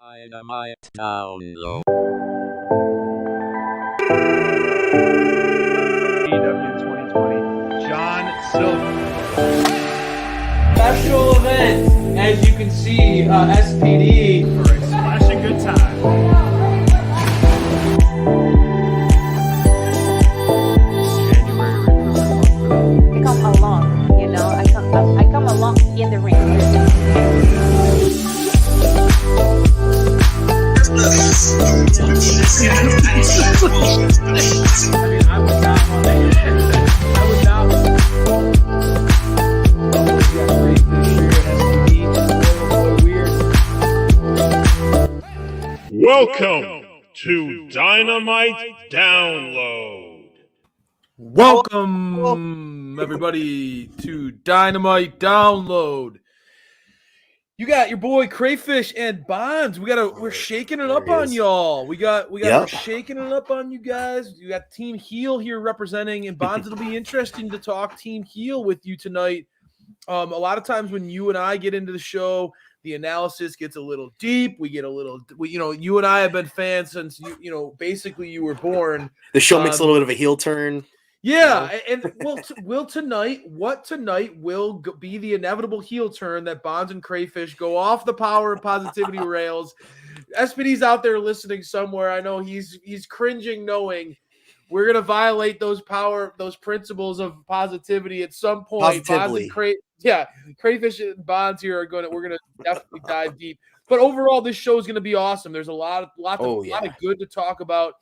Dynamite download. AEW 2020, John Silver. Special event, as you can see, SPD. For a smashing good time. January recruitment month. I come along, I come along in the ring. I mean, I would not want to. I would not want to. Welcome to Dynamite Download. Welcome, everybody, to Dynamite Download. You got your boy Crayfish and Bonds. We're shaking it up on y'all. We're shaking it up on you guys. You got Team Heel here representing, and Bonds. It'll be interesting to talk Team Heel with you tonight. A lot of times when you and I get into the show, the analysis gets a little deep. You and I have been fans since basically you were born. The show makes a little bit of a heel turn. Yeah, and will tonight be the inevitable heel turn that Bonds and Crayfish go off the power and positivity rails. SPD's out there listening somewhere. I know he's cringing, knowing we're gonna violate those principles of positivity at some point. Positively. Crayfish and Bonds here we're gonna definitely dive deep. But overall, this show is gonna be awesome. There's a lot of good to talk about.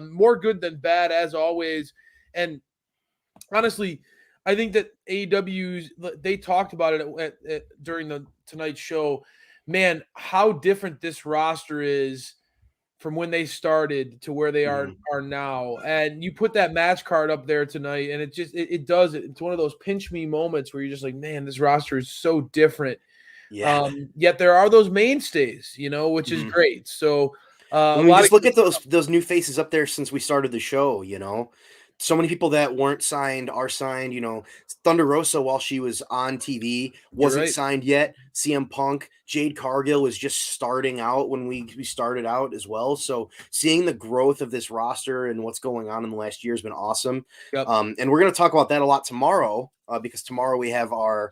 More good than bad, as always. And honestly, I think that they talked about it during the tonight's show. Man, how different this roster is from when they started to where they are now. And you put that match card up there tonight, and it does it. It's one of those pinch me moments where you're just like, man, this roster is so different. Yeah. Yet there are those mainstays, which is great. So look at those new faces up there since we started the show, So many people that weren't signed are signed. Thunder Rosa, while she was on TV, wasn't signed yet. CM Punk, Jade Cargill was just starting out when we started out as well. So seeing the growth of this roster and what's going on in the last year has been awesome. Yep. And we're going to talk about that a lot tomorrow because tomorrow we have our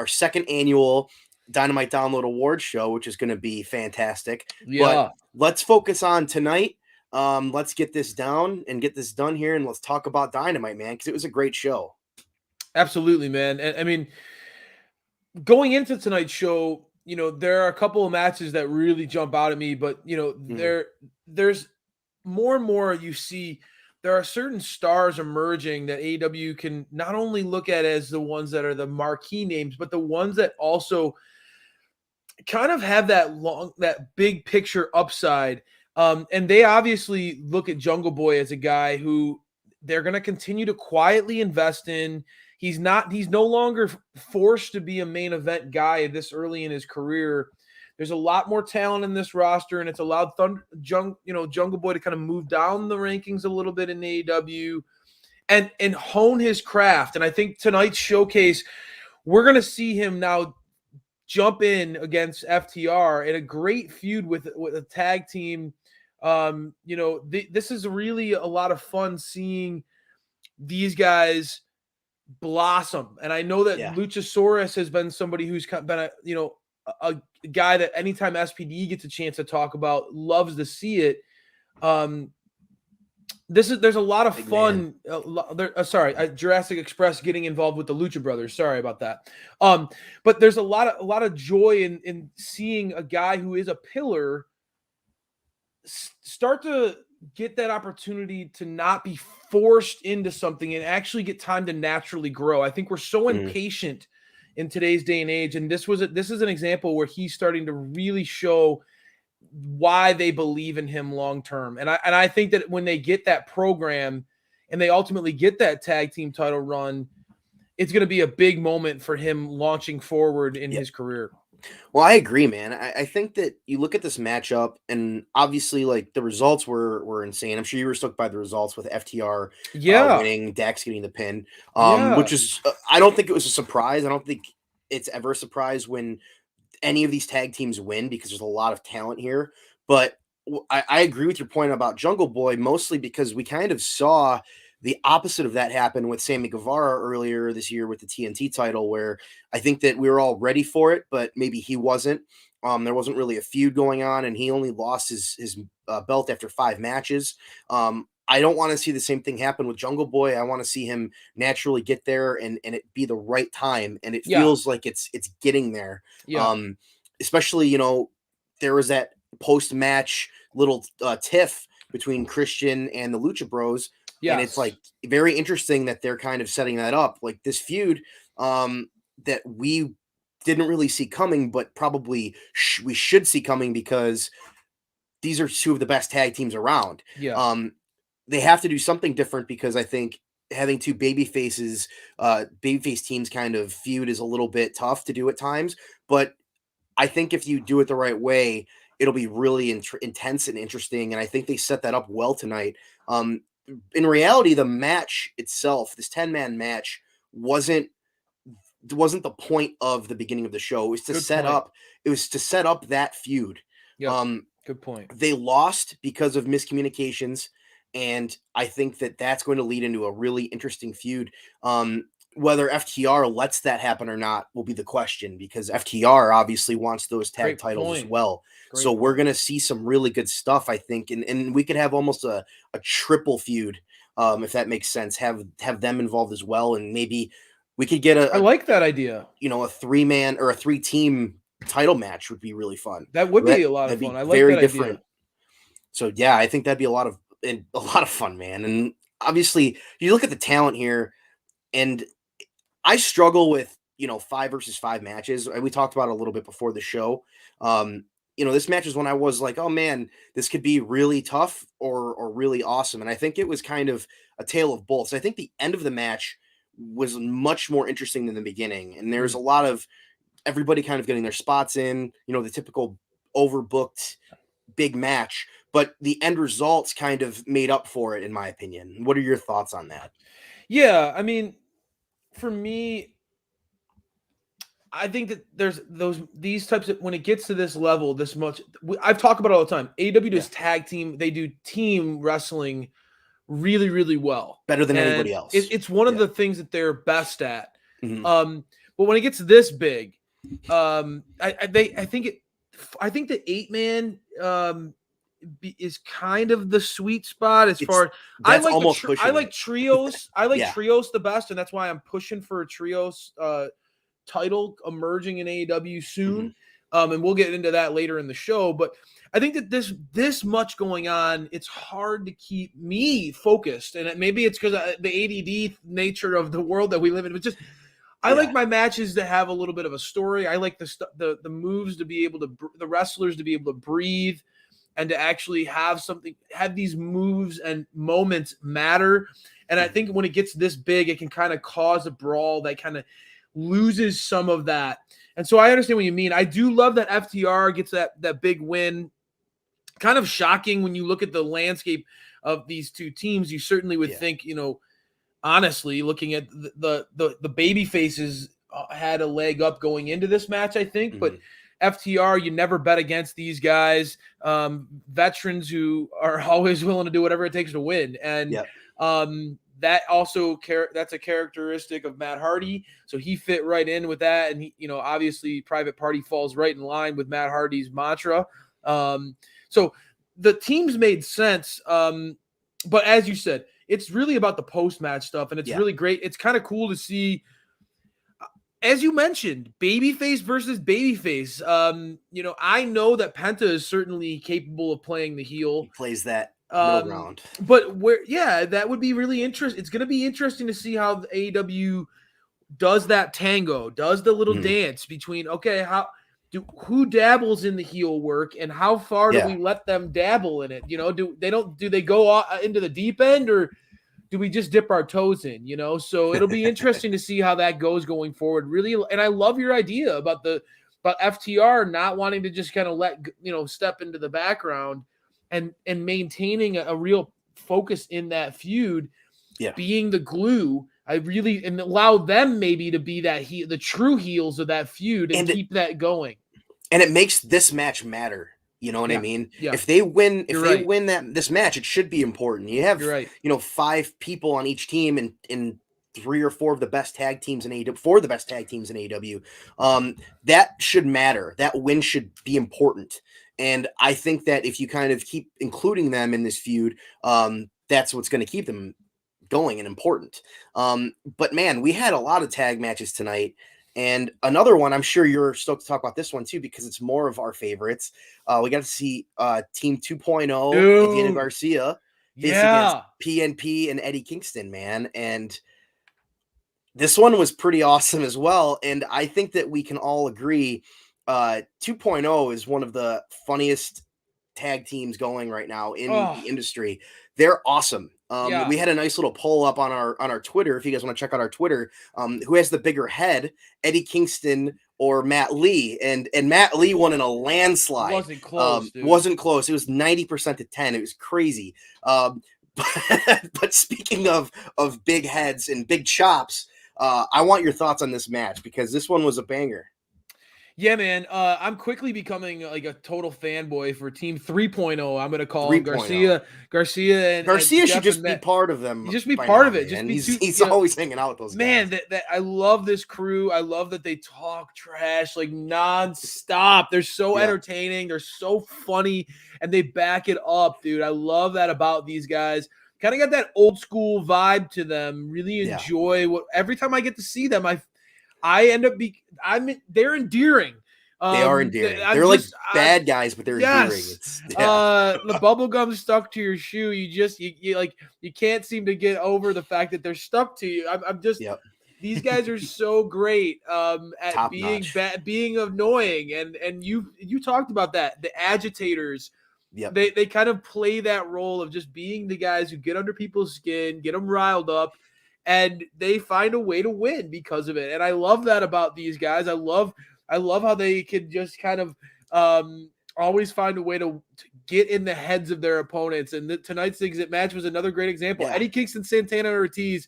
second annual Dynamite Download Awards show, which is going to be fantastic. Yeah. But let's focus on tonight. Let's get this down and get this done here, and let's talk about Dynamite, man, because it was a great show. Absolutely, man. And I mean, going into tonight's show, there are a couple of matches that really jump out at me, but there's more and more you see. There are certain stars emerging that AEW can not only look at as the ones that are the marquee names, but the ones that also kind of have that big picture upside. And they obviously look at Jungle Boy as a guy who they're going to continue to quietly invest in. He's no longer forced to be a main event guy this early in his career. There's a lot more talent in this roster, and it's allowed Jungle Boy to kind of move down the rankings a little bit in AEW and hone his craft. And I think tonight's showcase, we're going to see him now jump in against FTR in a great feud with a tag team. This is really a lot of fun seeing these guys blossom. And I know that Luchasaurus has been somebody who's been a guy that anytime SPD gets a chance to talk about, loves to see it. There's a lot of fun. Jurassic Express getting involved with the Lucha Brothers. Sorry about that. But there's a lot of joy in seeing a guy who is a pillar start to get that opportunity to not be forced into something and actually get time to naturally grow. I think we're so impatient in today's day and age, and this is an example where he's starting to really show why they believe in him long term. And I think that when they get that program and they ultimately get that tag team title run, it's going to be a big moment for him launching forward in his career. Well, I agree, man. I think that you look at this matchup, and obviously, like, the results were insane. I'm sure you were stoked by the results with FTR winning, Dax getting the pin, which is I don't think it was a surprise. I don't think it's ever a surprise when any of these tag teams win because there's a lot of talent here. But I agree with your point about Jungle Boy, mostly because we kind of saw the opposite of that happen with Sammy Guevara earlier this year with the TNT title, where I think that we were all ready for it, but maybe he wasn't. There wasn't really a feud going on, and he only lost his belt after 5 matches. I don't want to see the same thing happen with Jungle Boy. I want to see him naturally get there and it be the right time. And it feels like it's getting there. Yeah. Especially, there was that post-match little tiff between Christian and the Lucha Bros. Yeah. And it's like very interesting that they're kind of setting that up. Like this feud that we didn't really see coming, but probably we should see coming because these are 2 of the best tag teams around. Yeah. They have to do something different because I think having 2 babyface teams kind of feud is a little bit tough to do at times. But I think if you do it the right way, it'll be really intense and interesting. And I think they set that up well tonight. In reality, the match itself, this 10-man match, wasn't the point of the beginning of the show. It was to set up that feud. Yeah. Good point. They lost because of miscommunications. And I think that that's going to lead into a really interesting feud. Whether FTR lets that happen or not will be the question, because FTR obviously wants those tag titles as well. So we're going to see some really good stuff, I think. And we could have almost a triple feud, if that makes sense, have them involved as well. And maybe we could get I like that idea. A 3-man or a 3-team title match would be really fun. That would be a lot of fun. I like that different idea. So yeah, I think that'd be a lot of fun, man. And obviously you look at the talent here, and I struggle with 5 versus 5 matches. We talked about it a little bit before the show. This match is when I was like, oh man, this could be really tough or really awesome. And I think it was kind of a tale of both. So I think the end of the match was much more interesting than the beginning. And there's a lot of everybody kind of getting their spots in, the typical overbooked big match, but the end results kind of made up for it, in my opinion. What are your thoughts on that? Yeah, I mean, for me, I think that there's these types of, when it gets to this level, this much, I've talked about it all the time. AEW does tag team, they do team wrestling really, really well, better than anybody else. It's one of the things that they're best at. Mm-hmm. But when it gets this big, I think the 8-man is kind of the sweet spot as far. I like trios. I like trios the best, and that's why I'm pushing for a trios title emerging in AEW soon. Mm-hmm. And we'll get into that later in the show. But I think that this much going on, it's hard to keep me focused, and maybe it's because the ADD nature of the world that we live in. But just I like my matches to have a little bit of a story. I like the moves to be able to, the wrestlers to be able to breathe and to actually have these moves and moments matter. And I think when it gets this big, it can kind of cause a brawl that kind of loses some of that. And so I understand what you mean. I do love that FTR gets that big win. Kind of shocking when you look at the landscape of these 2 teams. You certainly would think, honestly, looking at the baby faces had a leg up going into this match, I think. Mm-hmm. But FTR, you never bet against these guys. Veterans who are always willing to do whatever it takes to win. And that also that's a characteristic of Matt Hardy. So he fit right in with that. And he, obviously Private Party falls right in line with Matt Hardy's mantra. So the teams made sense. But as you said, it's really about the post-match stuff, and it's really great. It's kind of cool to see, as you mentioned, babyface versus babyface. I know that Penta is certainly capable of playing the heel. He plays that middle ground. But that would be really interesting. It's going to be interesting to see how the AEW does that tango, does the little dance between, who dabbles in the heel work, and how far do we let them dabble in it? Do they go into the deep end, or do we just dip our toes in? So it'll be interesting to see how that goes going forward. Really, and I love your idea about FTR not wanting to just kind of let step into the background and maintaining a real focus in that feud, being the glue. And allow them maybe to be the true heels of that feud and keep that going. and it makes this match matter. You know what I mean? Yeah. If they win, You're win this match, it should be important. You have, You're right. 5 people on each team, and 3 or 4 of the best tag teams in AEW, 4 of the best tag teams in AEW. That should matter. That win should be important. And I think that if you kind of keep including them in this feud, that's what's going to keep them going and important. But man, we had a lot of tag matches tonight. And another one, I'm sure you're stoked to talk about this one too, because it's more of our favorites. We got to see Team 2.0 and Daniel Garcia face against PNP and Eddie Kingston, man. And this one was pretty awesome as well. And I think that we can all agree 2.0 is one of the funniest tag teams going right now in the industry. They're awesome. We had a nice little poll up on our Twitter. If you guys want to check out our Twitter, who has the bigger head, Eddie Kingston or Matt Lee? And Matt Lee won in a landslide. Wasn't close, dude. Wasn't close. It was 90% to 10. It was crazy. But speaking of big heads and big chops, I want your thoughts on this match, because this one was a banger. Yeah, man. I'm quickly becoming like a total fanboy for Team 3.0. I'm going to call him Garcia. Garcia should just be part of them. Just be part of it. Just he's always hanging out with those guys. Man, that I love this crew. I love that they talk trash like nonstop. They're so entertaining. They're so funny, and they back it up, dude. I love that about these guys. Kind of got that old school vibe to them. Really enjoy every time I get to see them. I end up they're endearing. They are endearing. They're like bad guys, but they're endearing. The bubble gum stuck to your shoe. You can't seem to get over the fact that they're stuck to you. I'm just these guys are so great at Top being notch. being annoying, and you talked about that. The agitators. Yep. They kind of play that role of just being the guys who get under people's skin, get them riled up, and they find a way to win because of it. And I love that about these guys. I love how they can just kind of always find a way to get in the heads of their opponents. And tonight's exit match was another great example. Eddie Kingston, Santana Ortiz,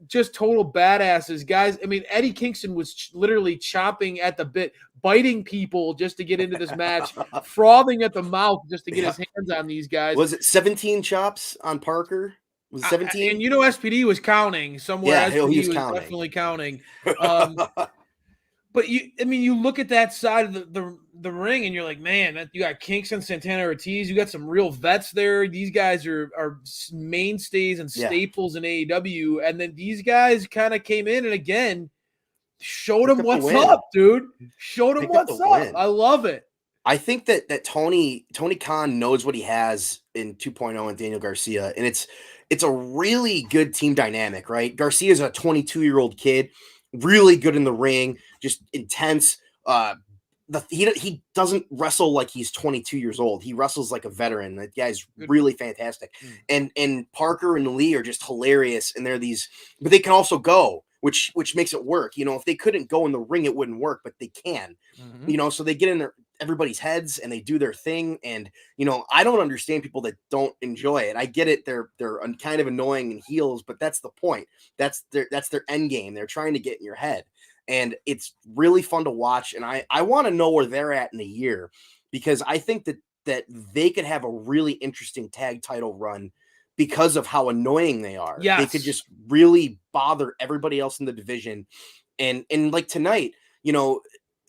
just total badasses, guys. I mean, Eddie Kingston was literally chopping at the bit, biting people just to get into this match, frothing at the mouth just to get his hands on these guys. Was it 17 chops on Parker? Was it 17? And SPD was counting somewhere. Yeah, SPD he was counting. Definitely counting. But you look at that side of the ring, and you're like, man, you got Kingston, Santana Ortiz, you got some real vets there. These guys are mainstays and staples in AEW, and then these guys kind of came in and again showed them what's up, dude. Showed them what's up. I love it. I think that Tony Khan knows what he has in 2.0 and Daniel Garcia, and it's a really good team dynamic, right? Garcia's a 22-year-old kid, really good in the ring, just intense. He doesn't wrestle like he's 22 years old. He wrestles like a veteran. That guy's really fantastic. And Parker and Lee are just hilarious, and they're these, but they can also go, which makes it work. If they couldn't go in the ring, it wouldn't work, but they can. So they get in everybody's heads and they do their thing. And I don't understand people that don't enjoy it. I get it. They're kind of annoying and heels, but that's the point. That's their end game. They're trying to get in your head, and it's really fun to watch. And I want to know where they're at in a year, because I think that they could have a really interesting tag title run because of how annoying they are. Yes. They could just really bother everybody else in the division. And like tonight,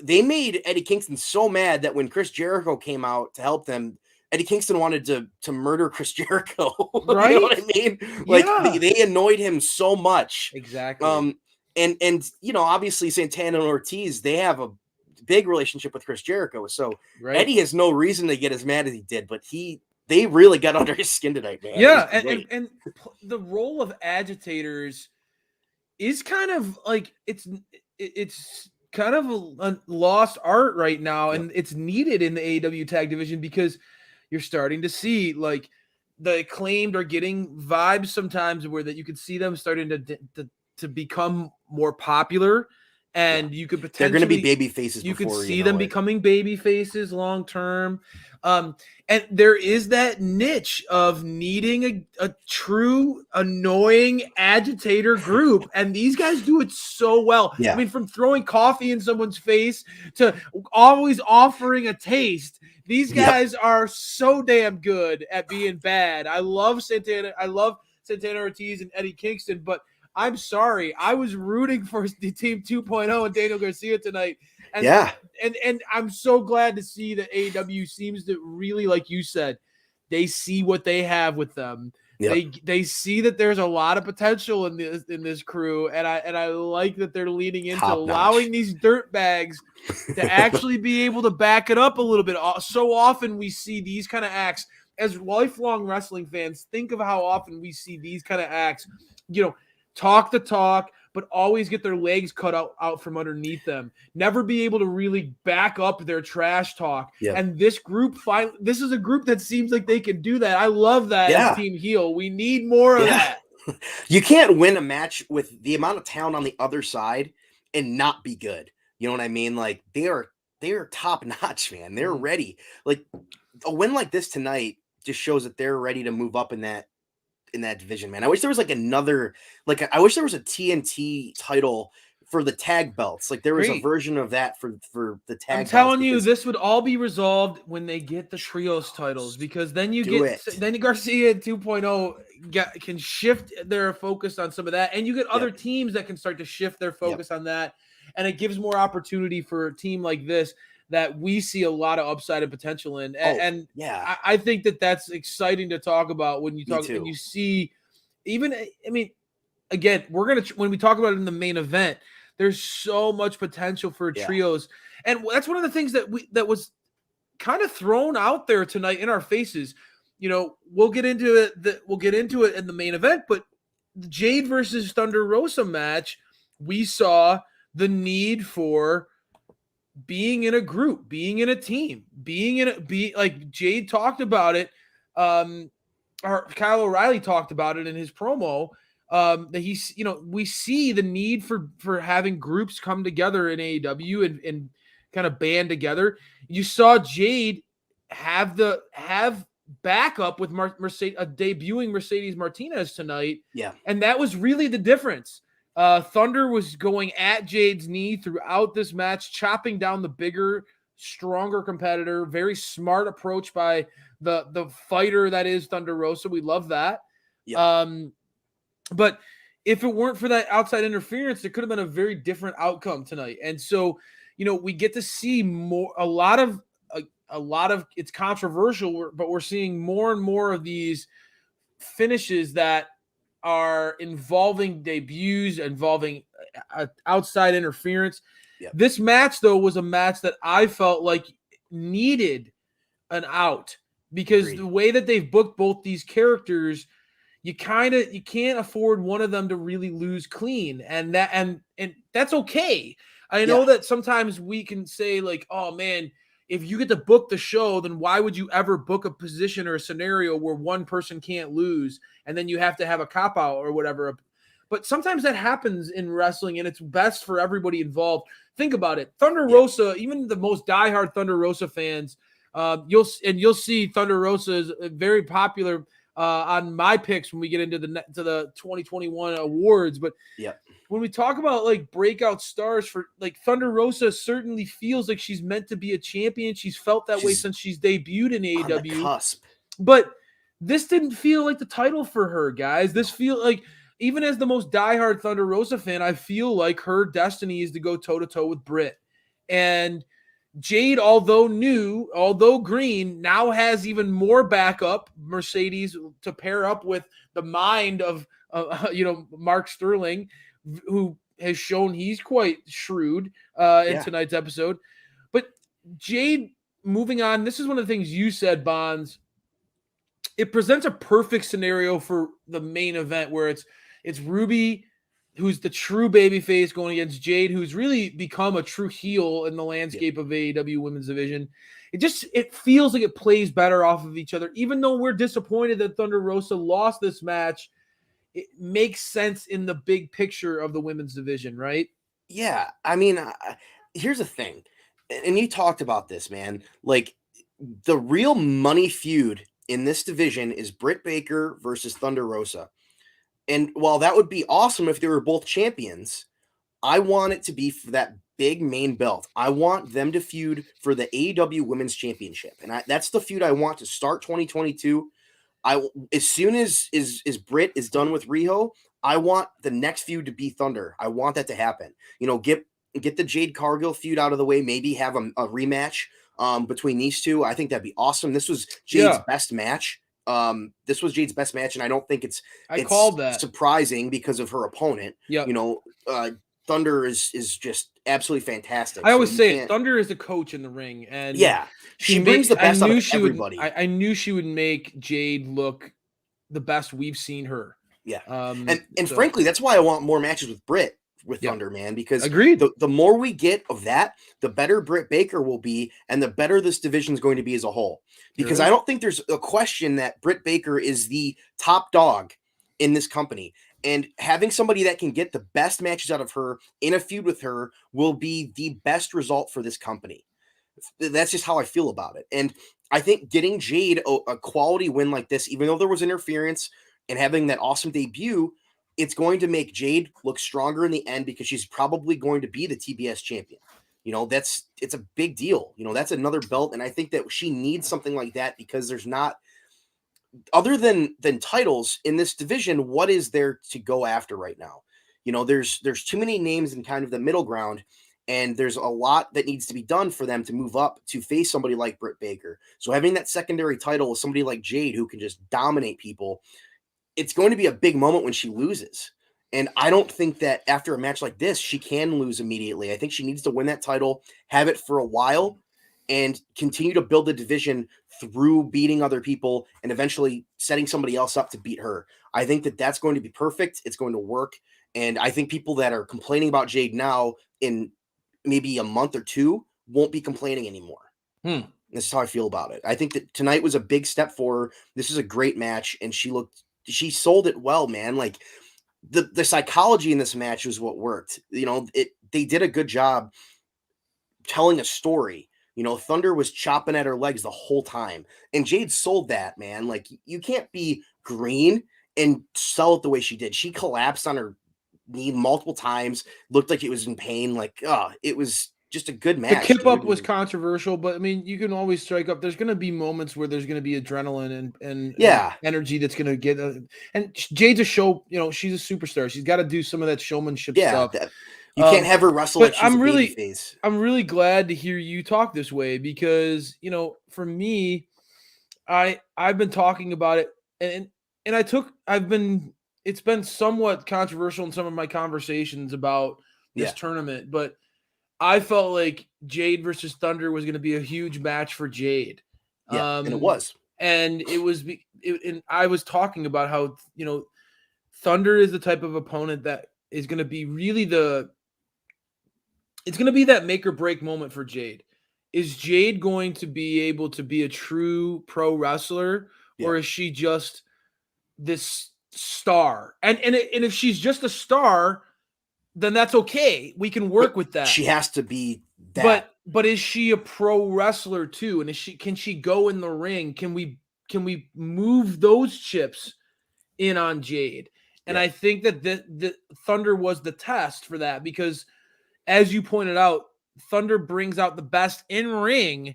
they made Eddie Kingston so mad that when Chris Jericho came out to help them, Eddie Kingston wanted to murder Chris Jericho. Right? You know what I mean? Like they annoyed him so much. Exactly. And obviously Santana and Ortiz, they have a big relationship with Chris Jericho. So Eddie has no reason to get as mad as he did, but they really got under his skin tonight, man. Yeah, and the role of agitators is kind of like it's kind of a lost art right now, and it's needed in the AEW tag division, because you're starting to see like the Acclaimed are getting vibes sometimes where that you can see them starting to become more popular, and you could they're going to be potentially baby faces. you could before see you them know it. becoming baby faces long term. And there is that niche of needing a true annoying agitator group, and these guys do it so well. Yeah. I mean, from throwing coffee in someone's face to always offering a taste, these guys are so damn good at being bad. I love Santana Ortiz and Eddie Kingston, but I'm sorry, I was rooting for the Team 2.0 and Daniel Garcia tonight. And and I'm so glad to see that AEW seems to really, like you said, they see what they have with them. Yep. They see that there's a lot of potential in this crew, and I like that they're leaning into allowing these dirt bags to actually be able to back it up a little bit. So often we see these kind of acts as lifelong wrestling fans. Think of how often we see these kind of acts, talk the talk, but always get their legs cut out from underneath them. Never be able to really back up their trash talk. Yep. And this group, this is a group that seems like they can do that. I love that as Team Heel. We need more of that. You can't win a match with the amount of talent on the other side and not be good. You know what I mean? Like they are top notch, man. They're ready. Like a win like this tonight just shows that they're ready to move up in that division, man. I wish there was I wish there was a TNT title for the tag belts. Like there was a version of that for the tag. I'm telling you, this would all be resolved when they get the trios titles, because then then Garcia 2.0 can shift their focus on some of that, and you get other teams that can start to shift their focus on that, and it gives more opportunity for a team like this that we see a lot of upside and potential in. And I think that's exciting to talk about when you talk and you see again, when we talk about it in the main event, there's so much potential for trios. And that's one of the things that was kind of thrown out there tonight in our faces. We'll get into it in the main event, but the Jade versus Thunder Rosa match, we saw the need for being in a group, being in a team, like Jade talked about it. Or Kyle O'Reilly talked about it in his promo. That we see the need for having groups come together in AEW and kind of band together. You saw Jade have backup with debuting Mercedes Martinez tonight. Yeah. And that was really the difference. Thunder was going at Jade's knee throughout this match, chopping down the bigger, stronger competitor. Very smart approach by the fighter that is Thunder Rosa. We love that. Yeah. But if it weren't for that outside interference, it could have been a very different outcome tonight. And so, we get to see a lot of it's controversial, but we're seeing more and more of these finishes that are involving debuts, involving outside interference. Yep. This match, though, was a match that I felt like needed an out, because the way that they've booked both these characters, you can't afford one of them to really lose clean, and that's okay. I know that sometimes we can say like, oh man, if you get to book the show, then why would you ever book a position or a scenario where one person can't lose and then you have to have a cop out or whatever? But sometimes that happens in wrestling, and it's best for everybody involved. Think about it. Thunder Rosa, even the most diehard Thunder Rosa fans, you'll see Thunder Rosa is very popular on my picks when we get into the 2021 awards. But when we talk about like breakout stars for like Thunder Rosa, certainly feels like she's meant to be a champion. She's felt that way since she's debuted in AEW. On the cusp. But this didn't feel like the title for her, guys. This feel like, even as the most diehard Thunder Rosa fan, I feel like her destiny is to go toe-to-toe with Britt. And Jade, although green, now has even more backup, Mercedes, to pair up with the mind of Mark Sterling, who has shown he's quite shrewd in tonight's episode. But Jade, moving on, this is one of the things you said, Bonds. It presents a perfect scenario for the main event where it's Ruby, who's the true babyface, going against Jade, who's really become a true heel in the landscape of AEW Women's Division. It feels like it plays better off of each other. Even though we're disappointed that Thunder Rosa lost this match, it makes sense in the big picture of the Women's Division, right? Yeah, I mean, here's the thing, and you talked about this, man. Like, the real money feud in this division is Britt Baker versus Thunder Rosa. And while that would be awesome if they were both champions, I want it to be for that big main belt. I want them to feud for the AEW Women's Championship, and that's the feud I want to start 2022. As soon as Britt is done with Riho, I want the next feud to be Thunder. I want that to happen. You know, get the Jade Cargill feud out of the way. Maybe have a rematch between these two. I think that'd be awesome. This was Jade's best match. This was Jade's best match, and I don't think it's called that surprising because of her opponent. Yeah, you know, Thunder is just absolutely fantastic. I always say Thunder is the coach in the ring, and yeah, she brings the best out of everybody. I knew she would make Jade look the best we've seen her. Yeah, and frankly, that's why I want more matches with Britt with Thunder, man. Because agreed, the more we get of that, the better Britt Baker will be, and the better this division is going to be as a whole. Because I don't think there's a question that Britt Baker is the top dog in this company. And having somebody that can get the best matches out of her in a feud with her will be the best result for this company. That's just how I feel about it. And I think getting Jade a quality win like this, even though there was interference, and having that awesome debut, it's going to make Jade look stronger in the end because she's probably going to be the TBS champion. You know, it's a big deal. You know, that's another belt. And I think that she needs something like that because there's not, other than titles in this division, what is there to go after right now? You know, there's too many names in kind of the middle ground, and there's a lot that needs to be done for them to move up to face somebody like Britt Baker. So having that secondary title with somebody like Jade who can just dominate people, it's going to be a big moment when she loses. And I don't think that after a match like this, she can lose immediately. I think she needs to win that title, have it for a while, and continue to build the division through beating other people and eventually setting somebody else up to beat her. I think that that's going to be perfect. It's going to work. And I think people that are complaining about Jade now in maybe a month or two won't be complaining anymore. This is how I feel about it. I think that tonight was a big step for her. This is a great match, and she sold it well, man. Like the psychology in this match was what worked. You know, they did a good job telling a story. You know, Thunder was chopping at her legs the whole time, and Jade sold that, man. Like, you can't be green and sell it the way she did. She collapsed on her knee multiple times, looked like it was in pain. Like, it was just a good match. The kip up was controversial, but I mean, you can always strike up. There's going to be moments where there's going to be adrenaline and energy that's going to get. And Jade's a show. You know, she's a superstar. She's got to do some of that showmanship stuff. You can't have her wrestle like she's a babyface. I'm really glad to hear you talk this way because, you know, for me, I've been talking about it and it's been somewhat controversial in some of my conversations about this tournament, but I felt like Jade versus Thunder was going to be a huge match for Jade. And it was. And and I was talking about how, you know, Thunder is the type of opponent that is going to be really it's going to be that make or break moment for Jade. Is Jade going to be able to be a true pro wrestler, or is she just this star? And if she's just a star, then that's okay. We can work with that. She has to be that. But is she a pro wrestler too? And can she go in the ring? Can we move those chips in on Jade? And I think that the Thunder was the test for that because, as you pointed out, Thunder brings out the best in ring,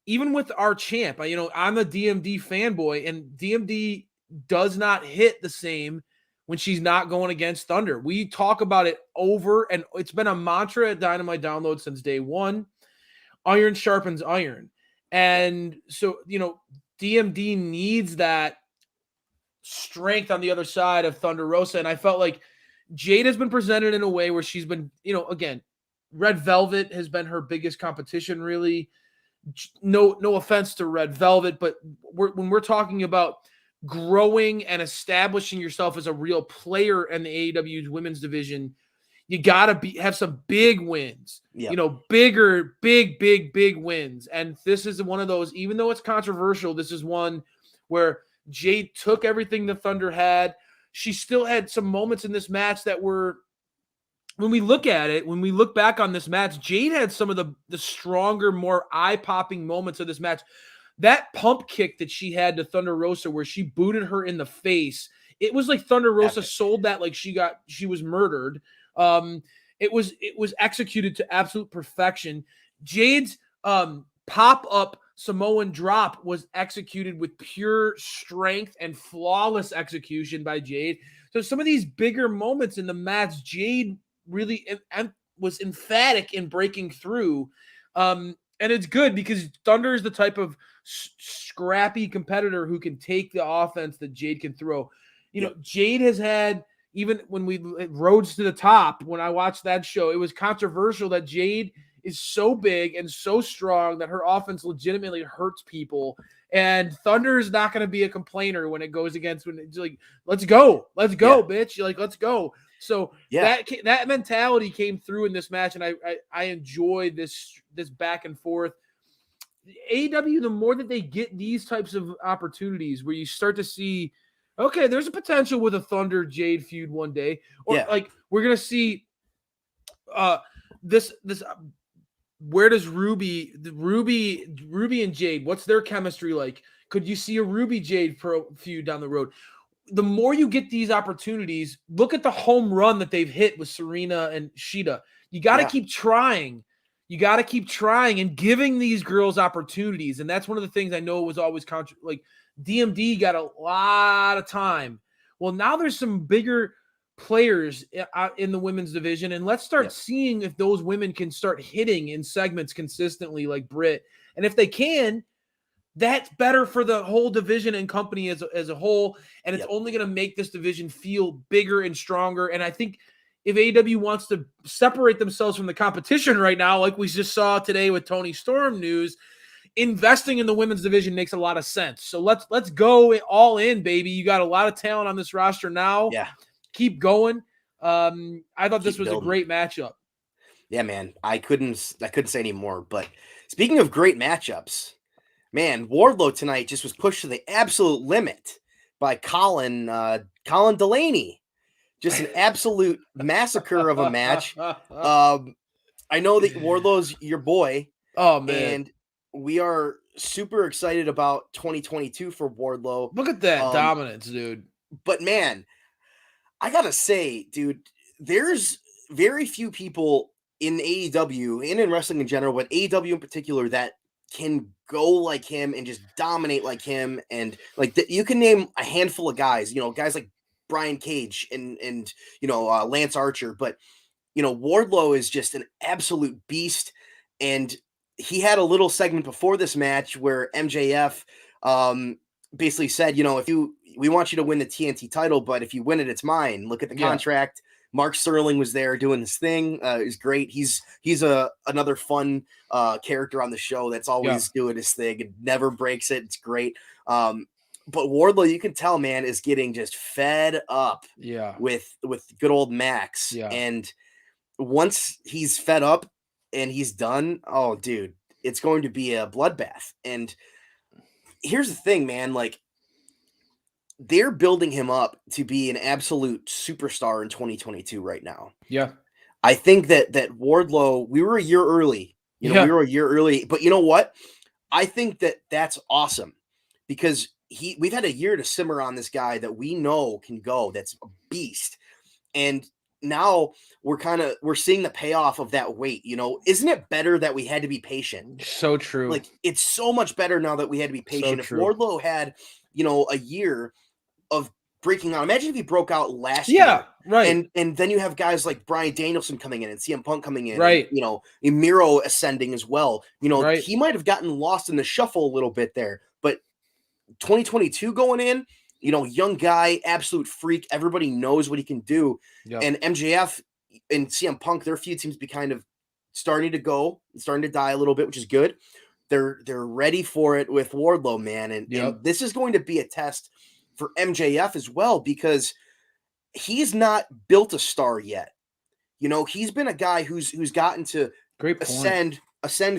even with our champ. You know, I'm a DMD fanboy, and DMD does not hit the same when she's not going against Thunder. We talk about it over, and it's been a mantra at Dynamite Download since day one. Iron sharpens iron. And so, you know, DMD needs that strength on the other side of Thunder Rosa. And I felt like Jade has been presented in a way where she's been, you know, again, Red Velvet has been her biggest competition, really. No offense to Red Velvet, but when we're talking about growing and establishing yourself as a real player in the AEW women's division, you got to have some big wins, you know, big wins. And this is one of those, even though it's controversial, this is one where Jade took everything the Thunder had. She still had some moments in this match that were when we look at it, when we look back on this match, Jade had some of the stronger, more eye-popping moments of this match. That pump kick that she had to Thunder Rosa where she booted her in the face, it was like Thunder Rosa sold that like she was murdered. It was executed to absolute perfection. Jade's pop-up Samoan drop was executed with pure strength and flawless execution by Jade. So some of these bigger moments in the match, Jade really was emphatic in breaking through. And it's good because Thunder is the type of scrappy competitor who can take the offense that Jade can throw. You know, Jade has had, even when we Roads to the Top, when I watched that show, it was controversial that Jade is so big and so strong that her offense legitimately hurts people. And Thunder is not going to be a complainer when it goes against, when it's like, let's go, bitch. You're like, let's go. So that mentality came through in this match, and I enjoyed this back and forth. AEW, the more that they get these types of opportunities where you start to see, okay, there's a potential with a Thunder Jade feud one day, or like we're gonna see this. Where does Ruby and Jade? What's their chemistry like? Could you see a Ruby Jade feud down the road? The more you get these opportunities, look at the home run that they've hit with Serena and Shida. You got to keep trying. You got to keep trying and giving these girls opportunities. And that's one of the things I know was always like DMD got a lot of time. Well, now there's some bigger players in the women's division, and let's start seeing if those women can start hitting in segments consistently like Britt. And if they can, that's better for the whole division and company as a whole, and it's only going to make this division feel bigger and stronger. And I think if AEW wants to separate themselves from the competition right now, like we just saw today with Tony Storm news, investing in the women's division makes a lot of sense. So let's go all in, baby. You got a lot of talent on this roster now. Yeah. Keep going. I thought this was a great matchup. Yeah, man. I couldn't say any more. But speaking of great matchups, man, Wardlow tonight just was pushed to the absolute limit by Colin Delaney. Just an absolute massacre of a match. I know that Wardlow's your boy. Oh, man. And we are super excited about 2022 for Wardlow. Look at that dominance, dude. But, man, I got to say, dude, there's very few people in AEW and in wrestling in general, but AEW in particular, that can go like him and just dominate like him. And like you can name a handful of guys, guys like Brian Cage and Lance Archer, but Wardlow is just an absolute beast. And he had a little segment before this match where MJF basically said, we want you to win the TNT title, but if you win it, it's mine. Look at the contract. Mark Sterling was there doing his thing. He's great. He's another fun character on the show that's always doing his thing and never breaks it. It's great. But Wardlow, you can tell, man, is getting just fed up with good old Max. Yeah. And once he's fed up and he's done, oh, dude, it's going to be a bloodbath. And here's the thing, man, like, they're building him up to be an absolute superstar in 2022 right now. Yeah. I think that Wardlow, we were a year early. We were a year early. But you know what? I think that that's awesome because we've had a year to simmer on this guy that we know can go. That's a beast. And now we're seeing the payoff of that wait. Isn't it better that we had to be patient? So true. Like, it's so much better now that we had to be patient. If Wardlow had, a year of breaking out, imagine if he broke out last year. Right. And then you have guys like Bryan Danielson coming in and CM Punk coming in. Right. And, Miro ascending as well. He might have gotten lost in the shuffle a little bit there. But 2022 going in, young guy, absolute freak. Everybody knows what he can do. Yep. And MJF and CM Punk, their feud seems to be kind of starting to die a little bit, which is good. They're ready for it with Wardlow, man. And this is going to be a test for MJF as well, because he's not built a star yet. He's been a guy who's gotten to ascend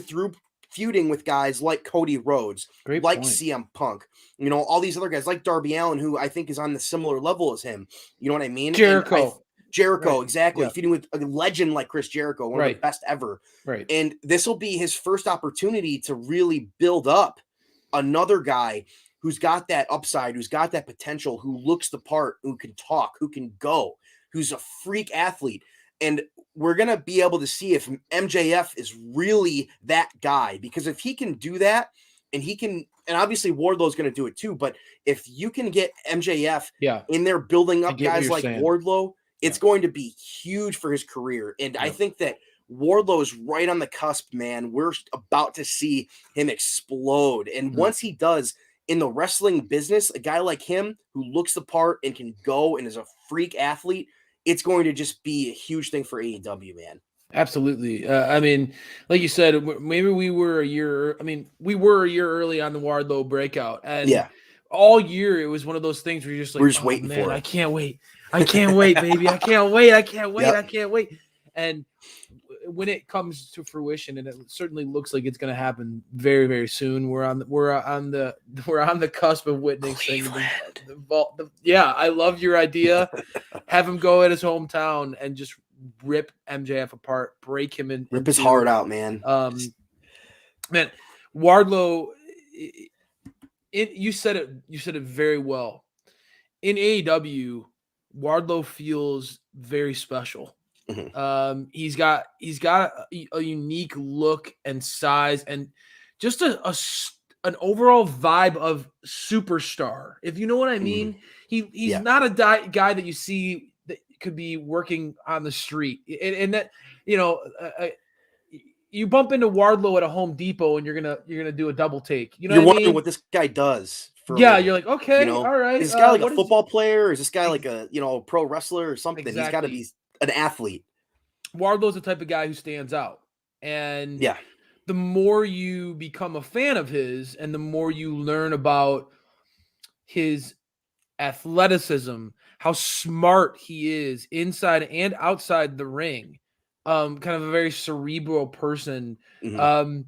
through feuding with guys like Cody Rhodes, CM Punk, all these other guys like Darby Allin, who I think is on the similar level as him. You know what I mean? Jericho. Jericho, Right. exactly. Yeah. Feuding with a legend like Chris Jericho, one of the best ever. Right. And this will be his first opportunity to really build up another guy who's got that upside, who's got that potential, who looks the part, who can talk, who can go, who's a freak athlete. And we're going to be able to see if MJF is really that guy, because if he can do that, and he can, and obviously Wardlow's going to do it too, but if you can get MJF in there building up guys like Wardlow, it's going to be huge for his career. And I think that Wardlow is right on the cusp, man. We're about to see him explode. And once he does, in the wrestling business, a guy like him who looks the part and can go and is a freak athlete, it's going to just be a huge thing for AEW, man. Absolutely. I mean, like you said, maybe we were a year early on the Wardlow breakout. And all year it was one of those things where you're just like, we're just waiting for it. I can't wait. I can't wait, baby. I can't wait. I can't wait. I can't wait. And when it comes to fruition, and it certainly looks like it's going to happen very, very soon, we're on the cusp of witnessing I love your idea. Have him go at his hometown and just rip MJF apart, break him in, rip his heart out, man. Man, Wardlow, you said it very well. In AEW, Wardlow feels very special. He's got a unique look and size, and just an overall vibe of superstar. If you know what I mean, he's not a guy that you see that could be working on the street, and that you bump into Wardlow at a Home Depot and you're gonna do a double take. You know, you're wondering what this guy does. You're like, okay, all right. Is this guy like a football player, or is this guy like a pro wrestler or something? Exactly. He's got to be an athlete. Wardlow's the type of guy who stands out, and the more you become a fan of his, and the more you learn about his athleticism, how smart he is inside and outside the ring, kind of a very cerebral person. The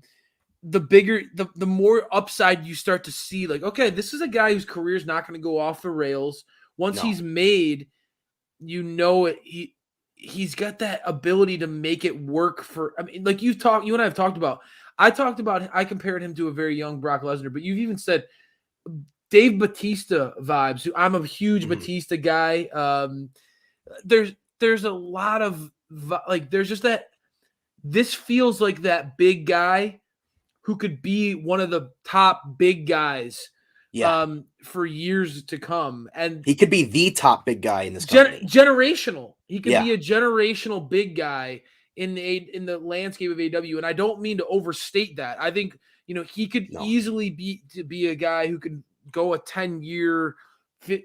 more upside you start to see, like, okay, this is a guy whose career is not going to go off the rails. Once he's made, he's got that ability to make it work for, I mean, like you and I have talked about, I compared him to a very young Brock Lesnar, but you've even said Dave Bautista vibes. I'm a huge Batista guy. There's a lot of, like, there's just that, this feels like that big guy who could be one of the top big guys for years to come. And he could be the top big guy in this company. Generational. He could be a generational big guy in the landscape of AEW. And I don't mean to overstate that. I think, he could easily be a guy who could go a 10-year,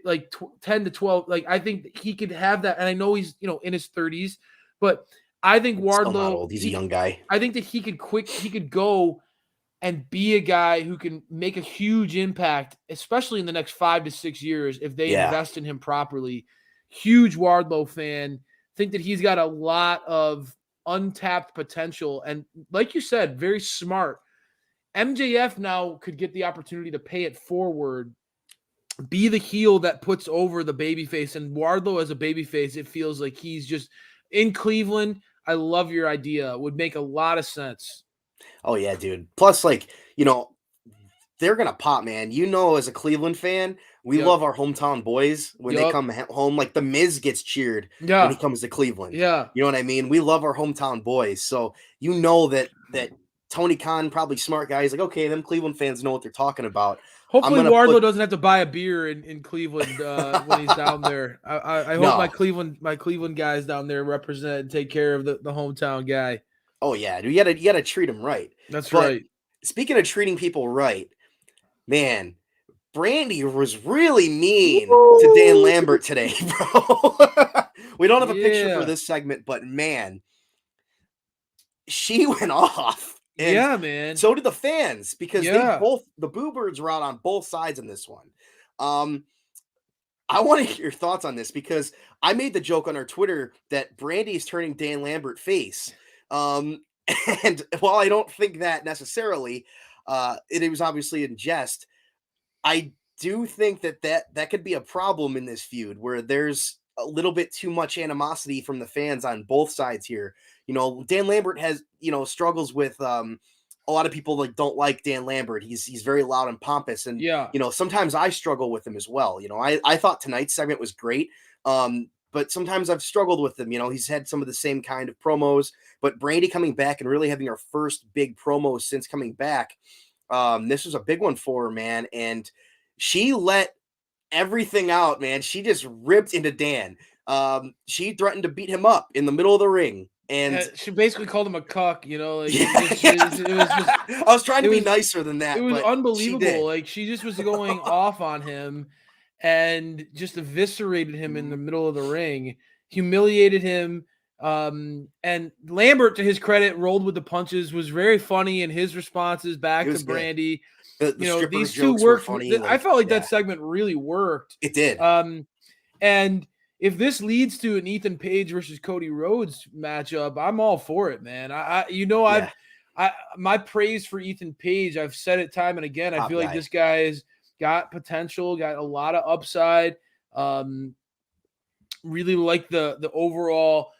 like 10 to 12. Like, I think he could have that. And I know he's, in his 30s, but I think Wardlow, he's a young guy. I think that he could go and be a guy who can make a huge impact, especially in the next 5 to 6 years if they invest in him properly. Huge Wardlow fan. Think that he's got a lot of untapped potential. And like you said, very smart. MJF now could get the opportunity to pay it forward, be the heel that puts over the babyface. And Wardlow as a babyface, it feels like he's just in Cleveland. I love your idea. It would make a lot of sense. Oh, yeah, dude. Plus, like, they're going to pop, man. As a Cleveland fan, we love our hometown boys when they come home. Like, The Miz gets cheered when he comes to Cleveland. Yeah. You know what I mean? We love our hometown boys. So, that Tony Khan, probably smart guy, he's like, okay, them Cleveland fans know what they're talking about. Hopefully Wardlow doesn't have to buy a beer in Cleveland when he's down there. I hope my Cleveland guys down there represent and take care of the hometown guy. Oh yeah, you gotta treat him right. That's right. Speaking of treating people right, man, Brandy was really mean to Dan Lambert today, bro. We don't have a picture for this segment, but man, she went off. And man. So did the fans, because the Boo Birds were out on both sides in this one. I want to hear your thoughts on this, because I made the joke on our Twitter that Brandy is turning Dan Lambert face. And while I don't think that necessarily, it was obviously in jest, I do think that could be a problem in this feud, where there's a little bit too much animosity from the fans on both sides here. You know, Dan Lambert has, you know, struggles with a lot of people like don't like Dan Lambert. He's very loud and pompous, and Yeah. you know, sometimes I struggle with him as well. You know, I thought tonight's segment was great. But sometimes I've struggled with him. You know, he's had some of the same kind of promos, but Brandy coming back and really having her first big promo since coming back. This was a big one for her, man. And she let everything out, man. She just ripped into Dan. She threatened to beat him up in the middle of the ring. And she basically called him a cuck, you know. Like, yeah, it was just, I was trying to be nicer than that. It was but unbelievable. Like, she just was going off on him and just eviscerated him in the middle of the ring, humiliated him. And Lambert, to his credit, rolled with the punches, was very funny in his responses back to Brandy. The you know, these two worked. I felt like that segment really worked. It did. And if this leads to an Ethan Page versus Cody Rhodes matchup, I'm all for it, man. My praise for Ethan Page, I've said it time and again. I feel like this guy has got potential, got a lot of upside. Really like the overall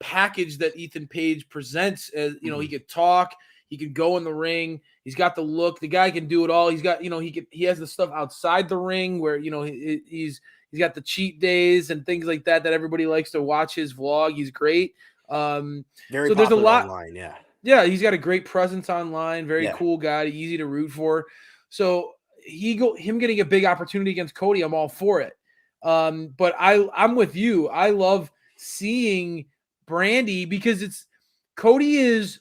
package that Ethan Page presents. As you know, he could talk, he could go in the ring, he's got the look. The guy can do it all. He's got, you know, he has the stuff outside the ring where, you know, he's got the cheat days and things like that everybody likes to watch his vlog. He's great. Very so there's a lot online, yeah. Yeah, he's got a great presence online. Very cool guy, easy to root for. So him getting a big opportunity against Cody, I'm all for it. But I'm with you. I love seeing Brandy because Cody's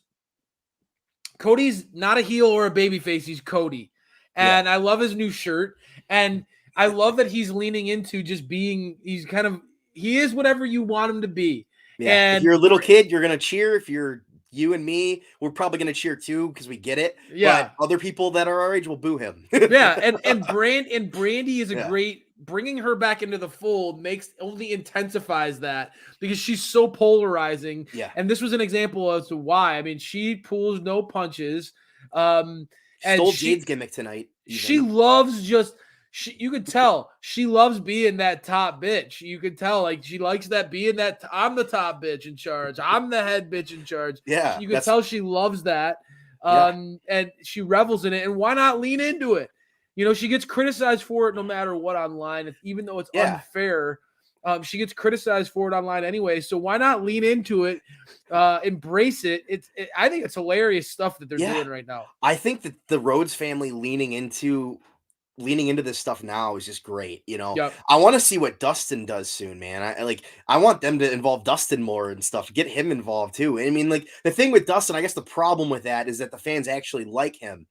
not a heel or a babyface. He's Cody. And I love his new shirt. And I love that he's leaning into just being, he is whatever you want him to be. Yeah. And if you're a little kid, you're going to cheer. If you're you and me, we're probably going to cheer too because we get it. Yeah. But other people that are our age will boo him. Yeah. And Brandy is a great, bringing her back into the fold only intensifies that because she's so polarizing. Yeah. And this was an example as to why. I mean, she pulls no punches. And stole Jade's gimmick tonight. Even. She loves you could tell she loves being that top bitch. You could tell, like, she likes that being that I'm the top bitch in charge. I'm the head bitch in charge. Yeah. You could tell she loves that. And she revels in it. And why not lean into it? You know, she gets criticized for it no matter what online, even though it's unfair. She gets criticized for it online anyway. So why not lean into it, embrace it? I think it's hilarious stuff that they're doing right now. I think that the Rhodes family leaning into this stuff now is just great. You know, I want to see what Dustin does soon, man. I want them to involve Dustin more and stuff, get him involved too. I mean, like the thing with Dustin, I guess the problem with that is that the fans actually like him.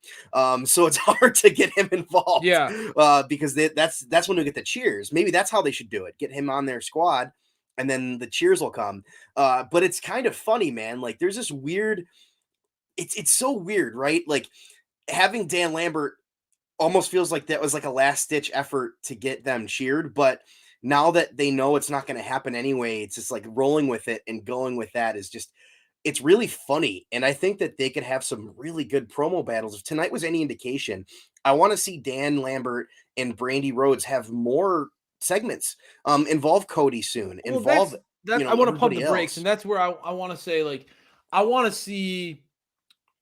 So it's hard to get him involved. Yeah. Because that's when we get the cheers. Maybe that's how they should do it. Get him on their squad and then the cheers will come. But it's kind of funny, man. Like there's this weird, it's so weird, right? Like having Dan Lambert almost feels like that was like a last ditch effort to get them cheered. But now that they know it's not going to happen anyway, it's just like rolling with it and going with that is just, it's really funny. And I think that they could have some really good promo battles. If tonight was any indication, I want to see Dan Lambert and Brandy Rhodes have more segments, involve Cody soon, I want to pump the brakes. And that's where I want to say, like, I want to see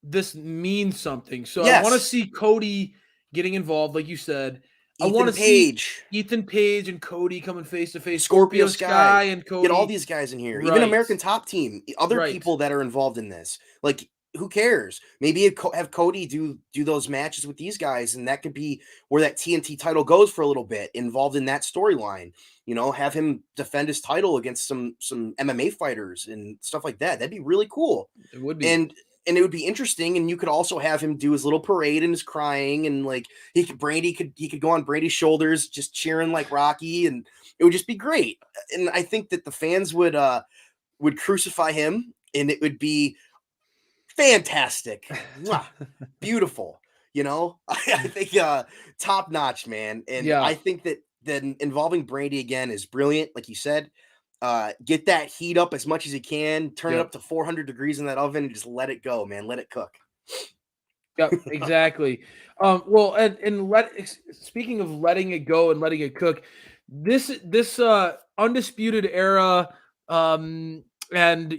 this mean something. So I want to see Cody getting involved, like you said. I want to see Ethan Page and Cody coming face to face. Scorpio Sky and Cody. Get all these guys in here. Right. Even American Top Team. Other people that are involved in this. Like, who cares? Maybe have Cody do those matches with these guys, and that could be where that TNT title goes for a little bit, involved in that storyline. You know, have him defend his title against some MMA fighters and stuff like that. That'd be really cool. It would be. And it would be interesting, and you could also have him do his little parade and his crying, and like he could go on Brady's shoulders, just cheering like Rocky, and it would just be great. And I think that the fans would crucify him, and it would be fantastic, beautiful. You know, I think top notch, man. And I think that then involving Brandy again is brilliant, like you said. Get that heat up as much as you can, turn it up to 400 degrees in that oven and just let it go, man. Let it cook. Yep, exactly. Well, and speaking of letting it go and letting it cook, This Undisputed Era and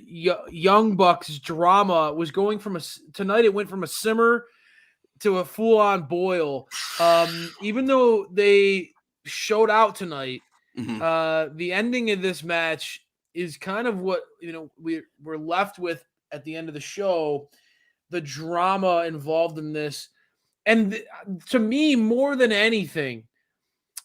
Young Bucks drama was going from tonight. It went from a simmer to a full-on boil. Even though they showed out tonight, the ending of this match is kind of what we're left with at the end of the show. The drama involved in this, and to me, more than anything,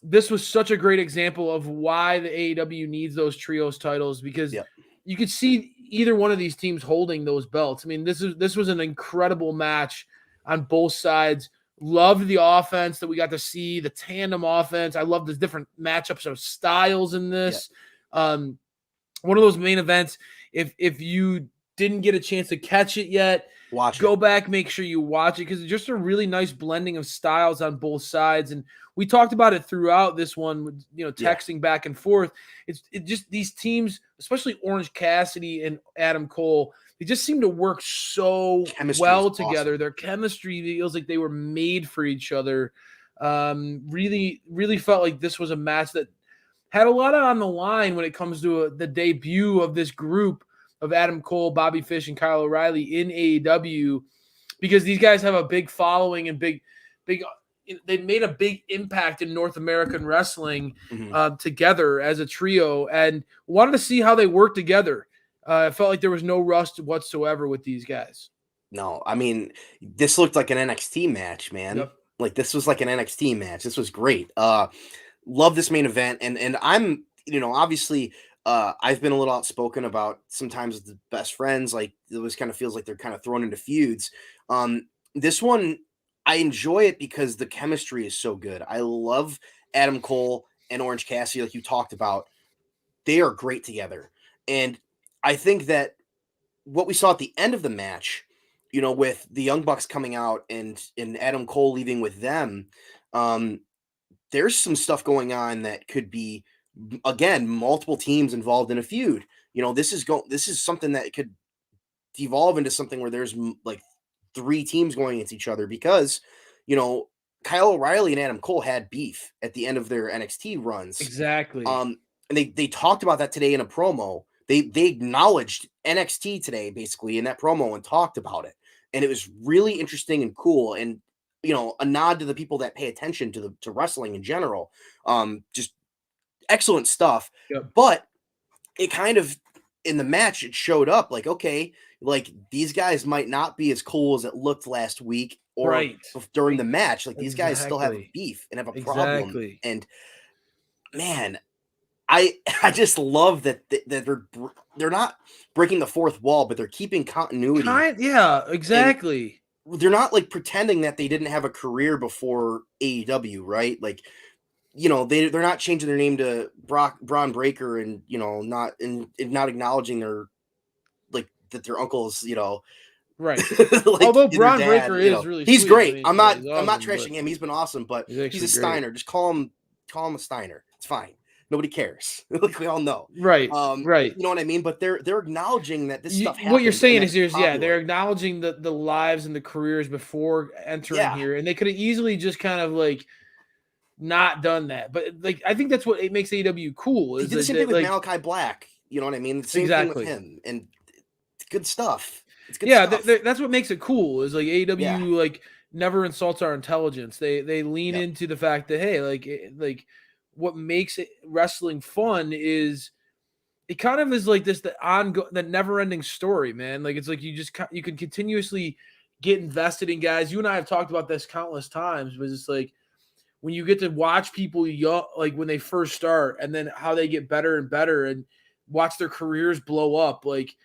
this was such a great example of why the AEW needs those trios titles, because you could see either one of these teams holding those belts. I mean, this was an incredible match on both sides. Loved the offense that we got to see, the tandem offense. I love the different matchups of styles in this. One of those main events, if you didn't get a chance to catch it yet, go back, make sure you watch it, because it's just a really nice blending of styles on both sides. And we talked about it throughout this one, texting back and forth. It just, these teams, especially Orange Cassidy and Adam Cole, they just seem to work so well together. Awesome. Their chemistry feels like they were made for each other. Really, really felt like this was a match that had a lot on the line when it comes to the debut of this group of Adam Cole, Bobby Fish, and Kyle O'Reilly in AEW, because these guys have a big following and they made a big impact in North American wrestling together as a trio, and wanted to see how they work together. I felt like there was no rust whatsoever with these guys. No, I mean, this looked like an NXT match, man. Yep. Like, this was like an NXT match. This was great. Love this main event. And I'm, obviously, I've been a little outspoken about sometimes the best friends. Like, it always kind of feels like they're kind of thrown into feuds. This one, I enjoy it because the chemistry is so good. I love Adam Cole and Orange Cassidy, like you talked about. They are great together. And I think that what we saw at the end of the match, with the Young Bucks coming out and Adam Cole leaving with them, there's some stuff going on that could be, again, multiple teams involved in a feud. This is something that could devolve into something where there's like 3 teams going against each other, because, Kyle O'Reilly and Adam Cole had beef at the end of their NXT runs. Exactly. And they talked about that today in a promo. They acknowledged NXT today, basically, in that promo, and talked about it. And it was really interesting and cool. And, a nod to the people that pay attention to wrestling in general. Just excellent stuff. Yep. But it kind of, in the match, it showed up like, okay, like, these guys might not be as cool as it looked last week or during the match. Like, these guys still have a beef and have a problem. And, man, I just love that they're not breaking the fourth wall, but they're keeping continuity. Yeah, exactly. And they're not like pretending that they didn't have a career before AEW, right? Like, they're not changing their name to Braun Breaker and not acknowledging their, like, that their uncles, right. Like, although Braun Breaker is really he's sweet. great. I mean, I'm not trashing him. He's been awesome, but he's a Steiner. Great. Just call him a Steiner. It's fine. Nobody cares. Like, we all know. Right. Right. You know what I mean? But they're acknowledging that this stuff happened. What you're saying is they're acknowledging the lives and the careers before entering here. And they could have easily just kind of like not done that. But like, I think that's what it makes AEW cool. They did the same thing with Malachi Black. You know what I mean? The same thing with him. And it's good stuff. It's good stuff. That's what makes it cool, is like AEW like never insults our intelligence. They lean into the fact that, hey, like what makes it wrestling fun is it kind of is like the never-ending story, man. Like, it's like you can continuously get invested in guys. You and I have talked about this countless times, but it's like when you get to watch people young, like when they first start, and then how they get better and better, and watch their careers blow up. Like,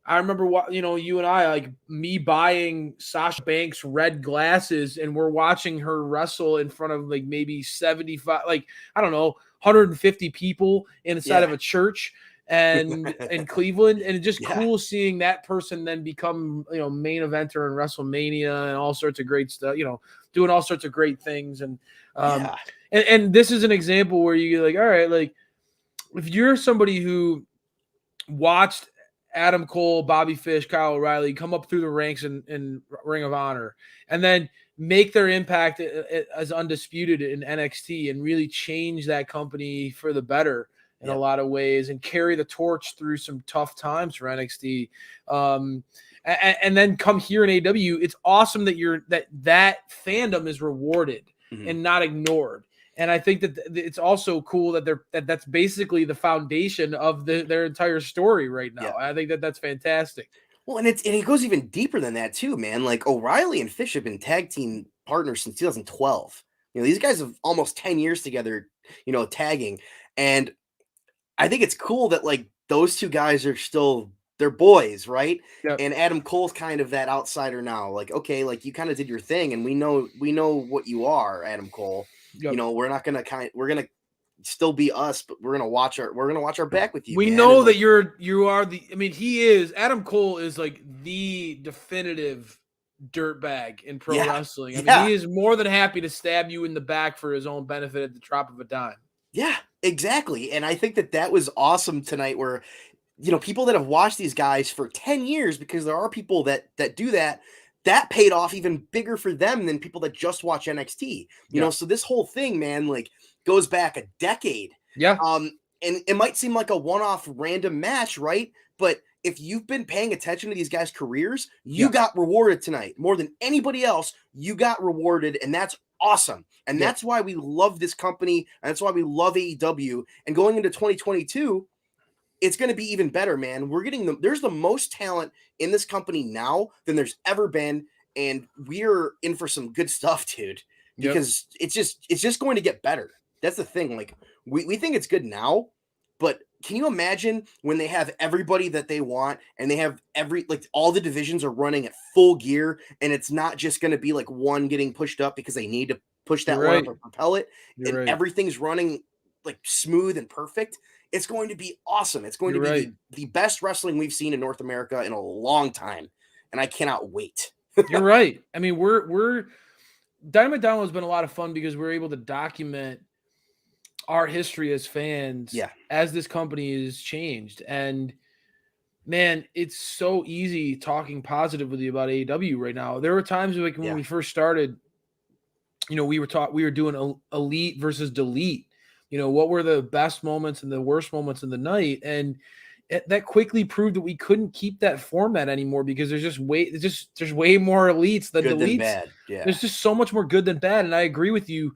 I remember you and I, like, me buying Sasha Banks red glasses, and we're watching her wrestle in front of like maybe 75, like, I don't know, 150 people inside of a church and in Cleveland. And it's just cool seeing that person then become, main eventer in WrestleMania and all sorts of great stuff, doing all sorts of great things. And, and this is an example where you're like, all right, like, if you're somebody who watched Adam Cole, Bobby Fish, Kyle O'Reilly come up through the ranks in Ring of Honor, and then make their impact as undisputed in NXT and really change that company for the better in a lot of ways and carry the torch through some tough times for NXT. And then come here in AEW. It's awesome that that fandom is rewarded and not ignored. And I think that it's also cool that that's basically the foundation of their entire story right now. I think that that's fantastic. Well, and it goes even deeper than that too, man. Like O'Reilly and Fish have been tag team partners since 2012. These guys have almost 10 years together, tagging. And I think it's cool that like those two guys are still they're boys, right? Yep. And Adam Cole's kind of that outsider now. Like, okay, like you kind of did your thing, and we know what you are, Adam Cole. Yep. We're not gonna we're gonna still be us, but we're gonna watch our back with you. We know that you are the. I mean, he is Adam Cole is like the definitive dirtbag in pro wrestling. I mean, he is more than happy to stab you in the back for his own benefit at the drop of a dime. Yeah, exactly. And I think that was awesome tonight where, people that have watched these guys for 10 years, because there are people that do that paid off even bigger for them than people that just watch NXT, so this whole thing, man, like goes back a decade. Yeah. And it might seem like a one-off random match, right? But if you've been paying attention to these guys' careers, you got rewarded tonight more than anybody else. You got rewarded, and that's awesome. And that's why we love this company, and that's why we love AEW. And going into 2022, it's going to be even better, man. We're getting there's the most talent in this company now than there's ever been, and we're in for some good stuff, dude. Because it's just going to get better. That's the thing. Like we think it's good now, but can you imagine when they have everybody that they want and they have all the divisions are running at full gear, and it's not just going to be like one getting pushed up because they need to push that one up or propel it, and everything's running like smooth and perfect. It's going to be awesome. It's going to be the best wrestling we've seen in North America in a long time, and I cannot wait. You're right. I mean, we're Dynamite Download has been a lot of fun because we're able to document our history as fans as this company has changed. And man, it's so easy talking positively about AEW right now. There were times like when we first started, we were doing elite versus delete. What were the best moments and the worst moments in the night? And that quickly proved that we couldn't keep that format anymore because there's way more elites than good deletes. Than bad. Yeah. There's just so much more good than bad. And I agree with you.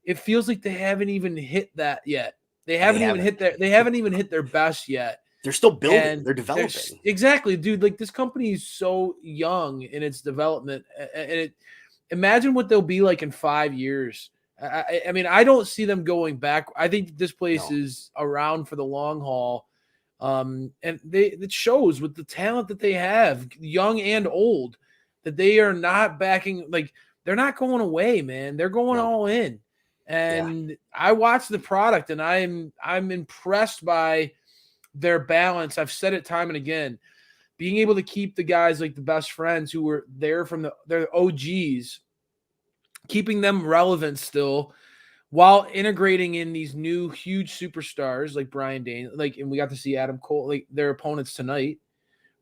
It feels like they haven't even hit that yet. They haven't even hit their best yet. They're still building. They're developing. Exactly, dude. Like this company is so young in its development. And imagine what they'll be like in 5 years. I mean, I don't see them going back. I think this place is around for the long haul. And it shows with the talent that they have, young and old, that they are not backing. Like they're not going away, man. They're going all in. And I watch the product, and I'm impressed by their balance. I've said it time and again. Being able to keep the guys like the best friends who were there from their OGs, keeping them relevant still, while integrating in these new huge superstars like Bryan Danielson, and we got to see Adam Cole, like their opponents tonight,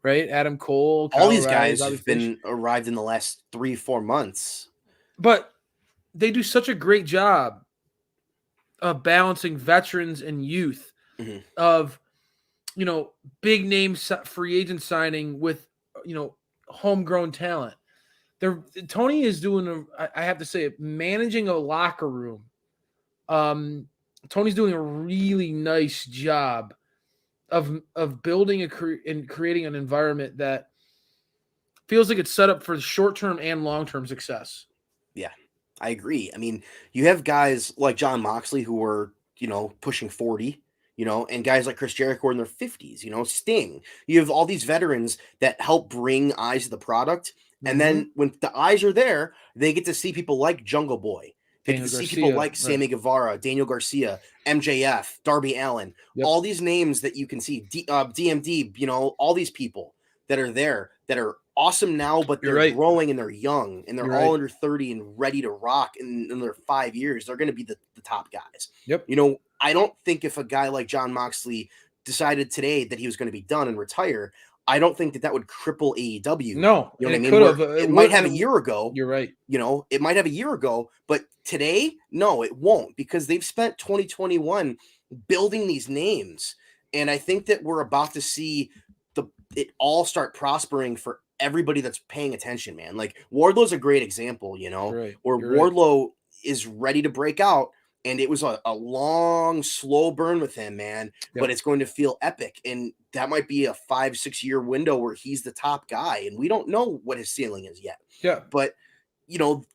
right? Adam Cole, all these guys have arrived in the last 3-4 months, but they do such a great job of balancing veterans and youth, of big name free agent signing with homegrown talent. Tony is doing I have to say, managing a locker room. Tony's doing a really nice job of building and creating an environment that feels like it's set up for short-term and long-term success. Yeah, I agree. I mean, you have guys like John Moxley who are, pushing 40, and guys like Chris Jericho are in their 50s, Sting. You have all these veterans that help bring eyes to the product. And then when the eyes are there, they get to see people like Jungle Boy. They get to see people like Sammy Guevara, Daniel Garcia, MJF, Darby Allin, all these names that you can see, DMD, all these people that are there that are awesome now, but they're growing and they're young and they're all under 30 and ready to rock in their 5 years. They're going to be the top guys. Yep. I don't think if a guy like John Moxley decided today that he was going to be done and retire, I don't think that would cripple AEW. No, you know what I it mean? could have. It might have a year ago. You're right. It might have a year ago, but today, no, it won't, because they've spent 2021 building these names. And I think that we're about to see it all start prospering for everybody that's paying attention, man. Like Wardlow's a great example, Right. where You're Wardlow is ready to break out. And it was a long, slow burn with him, man. Yep. But it's going to feel epic. And that might be a 5-6 year window where he's the top guy. And we don't know what his ceiling is yet. Yeah. But,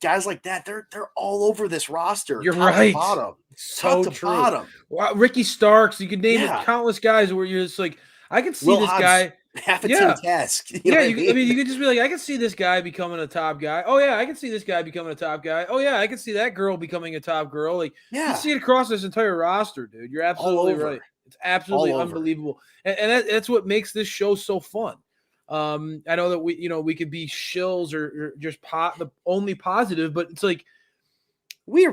guys like that, they're all over this roster. You're top right. To bottom. So top to true. Bottom. Wow, Ricky Starks, you could name it countless guys where you're just like, I can see this guy. Half a Tim Task. You could just be like, I can see this guy becoming a top guy. Oh yeah, I can see this guy becoming a top guy. Oh yeah, I can see that girl becoming a top girl. Like, you see it across this entire roster, dude. You're absolutely right. It's absolutely unbelievable, and that's what makes this show so fun. I know that we could be shills or just the only positive, but it's like we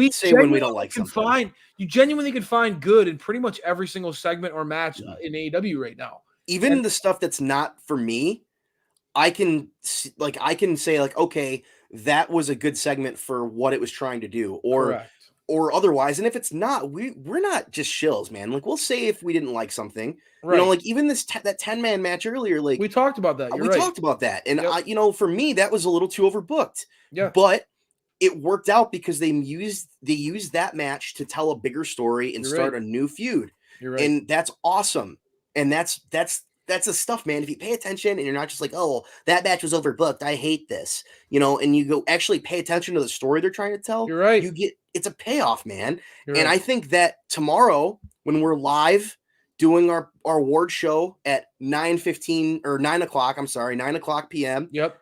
say when we don't like something. You genuinely can find good in pretty much every single segment or match in AEW right now. Even the stuff that's not for me, I can say like, okay, that was a good segment for what it was trying to do, or otherwise. And if it's not, we're not just shills, man. Like, we'll say if we didn't like something, like even that 10-man match earlier, like we talked about that. Talked about that, and for me, that was a little too overbooked. Yeah, but it worked out because they used that match to tell a bigger story and start a new feud. You're right. And that's awesome. And that's the stuff, man. If you pay attention and you're not just like, oh, that match was overbooked, I hate this, and you go actually pay attention to the story they're trying to tell. You're right. It's a payoff, man. You're and right. I think that tomorrow when we're live doing our award show at 9:15 or 9 o'clock, 9 o'clock p.m. Yep.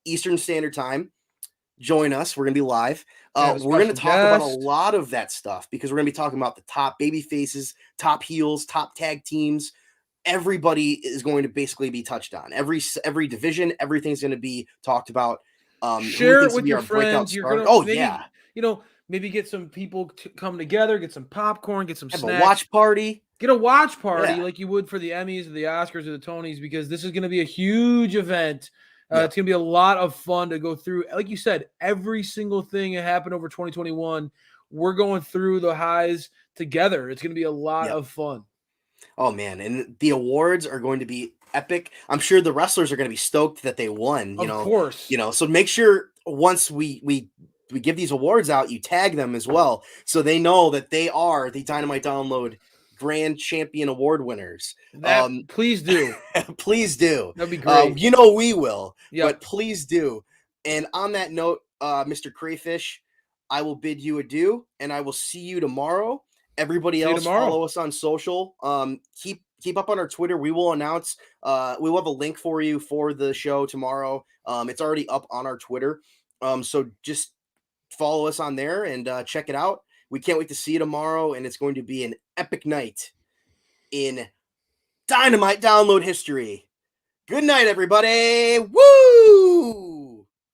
Eastern Standard Time. Join us. We're going to be live. We're going to talk about a lot of that stuff because we're going to be talking about the top baby faces, top heels, top tag teams. Everybody is going to basically be touched on. Every division, everything's going to be talked about. Share it with your friends. You're gonna, maybe get some people to come together, get some popcorn, get some snacks. A watch party. Get a watch party like you would for the Emmys or the Oscars or the Tonys, because this is going to be a huge event. It's going to be a lot of fun to go through. Like you said, every single thing that happened over 2021, we're going through the highs together. It's going to be a lot of fun. Oh, man. And the awards are going to be epic. I'm sure the wrestlers are going to be stoked that they won. Of course. So make sure once we give these awards out, you tag them as well, so they know that they are the Dynamite Download Grand Champion Award winners. Please do. Please do. That'd be great. We will. But please do. And on that note, Mr. Crayfish, I will bid you adieu, and I will see you tomorrow. Everybody else, follow us on social. Keep up on our Twitter. We will announce. We will have a link for you for the show tomorrow. It's already up on our Twitter. So just follow us on there and check it out. We can't wait to see you tomorrow, and it's going to be an epic night in Dynamite Download history. Good night, everybody. Woo!